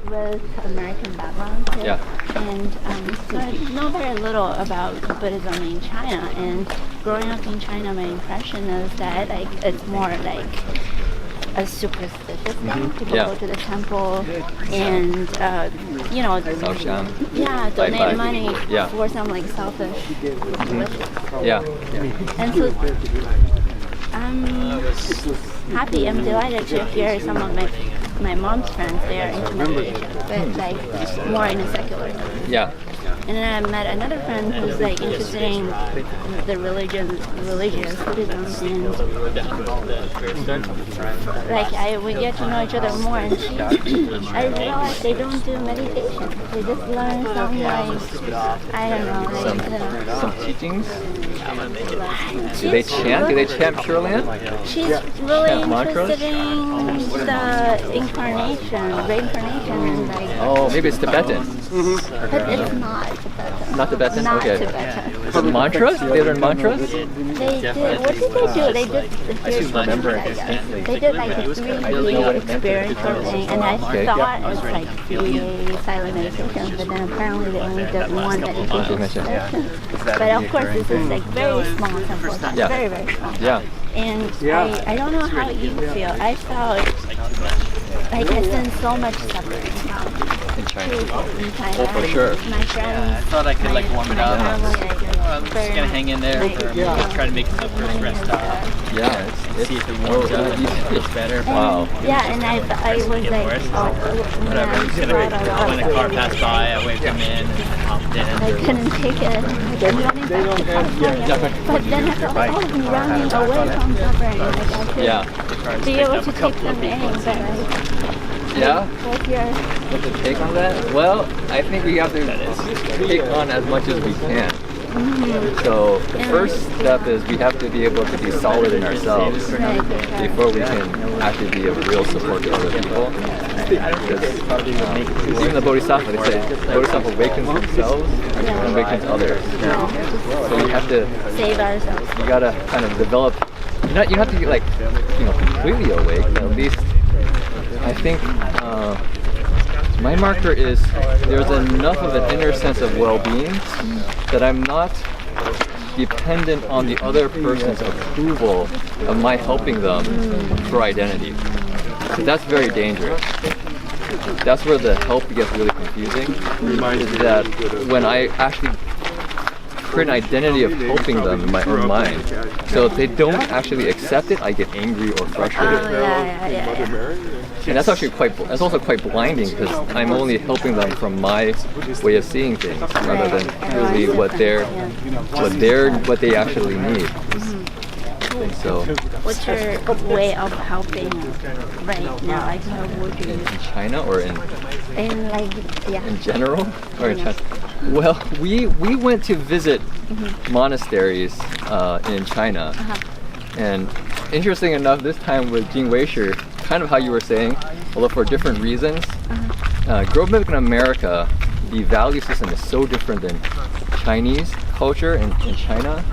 with American background too. Yeah. And so I know very little about Buddhism in China. And growing up in China, my impression is that like it's more like a superstitious thing. People go to the temple and you know, donate money for some like selfish wishes. And so I'm happy. I'm delighted to hear some of my mom's friends. They are into meditation, but like more in a secular sense. And then I met another friend who's like interested in the religious Buddhism, and like we get to know each other more. And I realized they don't do meditation; they just learn some like some teachings. Do they chant? Do they chant Pure Land? She's really interested in the reincarnation, and like. Oh, maybe it's Tibetan. But it's not Tibetan. Not Tibetan? Not okay. Tibetan. Mantras? They learn mantras? They did. What did they do? They did. Here's what I guess. They did like a 3D experiential thing, and I thought it was like 3D silent meditation, but then apparently they only did one meditation session. But of course, this is like very small temple. Very, very small. And I don't know how you feel. I felt like I sense so much suffering in China. In China. Oh, for sure. My friends. I thought I could like warm it up. I'm just gonna hang in there for try to make it the first rest stop. It's see if it warms up. It's better. Wow. And I was like, whatever. When the car passed by, I waved him in and hopped in. I couldn't take it. I'm running back to California. But then I thought, I'm running away from suffering. Like I could be able to take them in, but what's your take on that? Well, I think we have to take on as much as we can. So the first step is we have to be able to be solid in ourselves before we can actually be of real support to other people. Even the Bodhisattva, they say Bodhisattva awakens themselves and awakens others. So you have to save ourselves. You gotta kind of develop. You don't have to get completely awake, but at least I think my marker is there's enough of an inner sense of well-being that I'm not dependent on the other person's approval of my helping them for identity. So that's very dangerous. That's where the help gets really confusing, is that when I actually create an identity of helping them in my own mind, so if they don't actually accept it, I get angry or frustrated. And that's actually that's also quite blinding, because I'm only helping them from my way of seeing things rather than really what they actually need. So, what's your way of helping right now? Like, how would you? In China or in general or in China? Well, we went to visit monasteries in China, and interesting enough, this time with Jin Weisher, kind of how you were saying, although for different reasons. Growing up in America, the value system is so different than Chinese culture in China.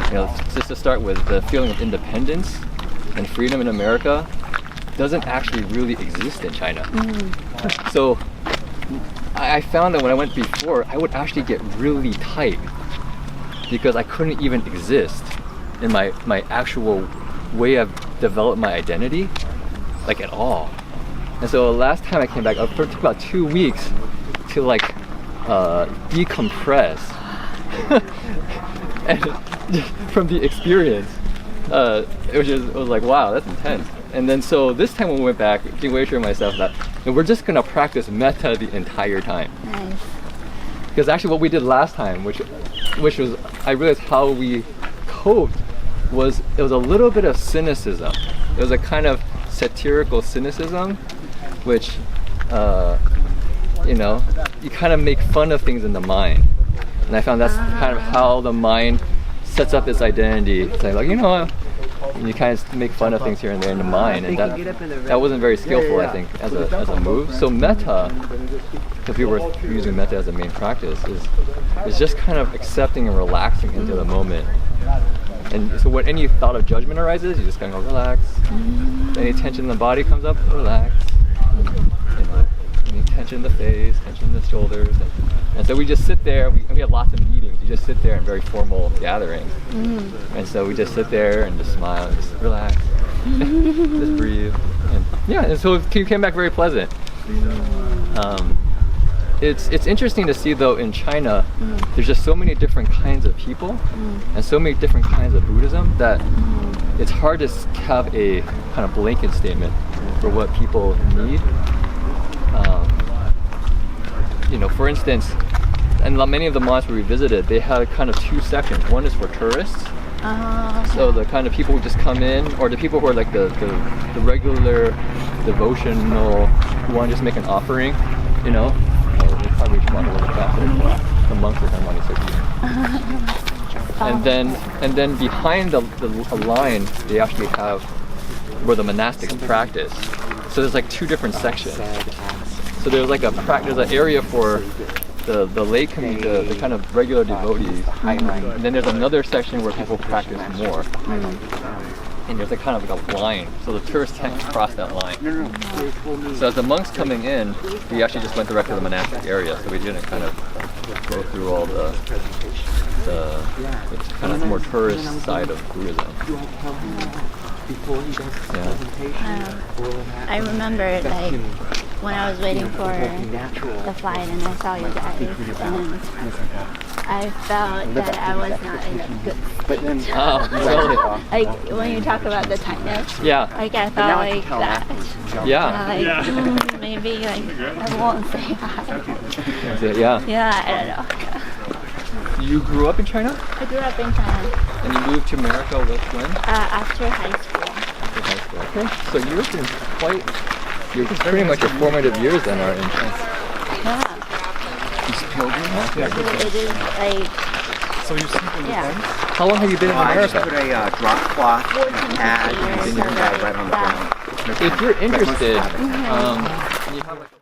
Just to start with, the feeling of independence and freedom in America doesn't actually really exist in China. So I found that when I went before, I would actually get really tight because I couldn't even exist in my actual way of developing my identity, like at all. And so last time I came back, it took about 2 weeks to decompress and from the experience. It was like, wow, that's intense. And then so this time when we went back, Jin Weisher and myself thought, we're just gonna practice metta the entire time. Nice. Because actually what we did last time, which was, I realized how we coped, was it was a little bit of cynicism. It was a kind of satirical cynicism, which you kind of make fun of things in the mind. And I found that's kind of how the mind sets up its identity. It's like, and you kind of make fun of things here and there in the mind, and that wasn't very skillful, I think, as a move. So metta, because we were using metta as a main practice, is just kind of accepting and relaxing into the moment. And so when any thought of judgment arises, you just kind of go relax. Any tension in the body comes up, relax. Any tension in the face, tension in the shoulders. And so we just sit there, we have lots of meetings. You just sit there in very formal gatherings. And so we just sit there and just smile and just relax, just breathe. And yeah, and so it came back very pleasant. It's interesting to see though in China, there's just so many different kinds of people and so many different kinds of Buddhism that it's hard to have a kind of blanket statement for what people need. You know, for instance, in many of the monasteries we visited, they had kind of two sections. One is for tourists, so the kind of people who just come in, or the people who are like the regular devotional who want to just make an offering, you know. Oh, they probably should walk a little faster. The monks are on 26. And then behind the line, they actually have where the monastics practice. So there's like two different sections. So there's like there's an area for the lay community, the kind of regular devotees, and then there's another section where people practice more. And there's like kind of like a line, so the tourists can't cross that line. So as the monks coming in, we actually just went direct to the monastic area, so we didn't kind of go through all the kind of more tourist side of Buddhism. Yeah. I remember like when I was waiting for the flight and I saw you guys, and I felt that I was not in a good state. Oh, really? Like when you talk about the tightness, Yeah. like I felt like that. Yeah. Like maybe like I won't say hi. That's it, yeah. Yeah, I don't know. You grew up in China? I grew up in China And you moved to America when? after high school. After high school. Okay. So you've been pretty much your formative years then are in China. Yeah. It is like. So you sleep in the tent? How long have you been in I just America? put a drop cloth 14 pad years, and so right on the that- ground. If you're interested, you have like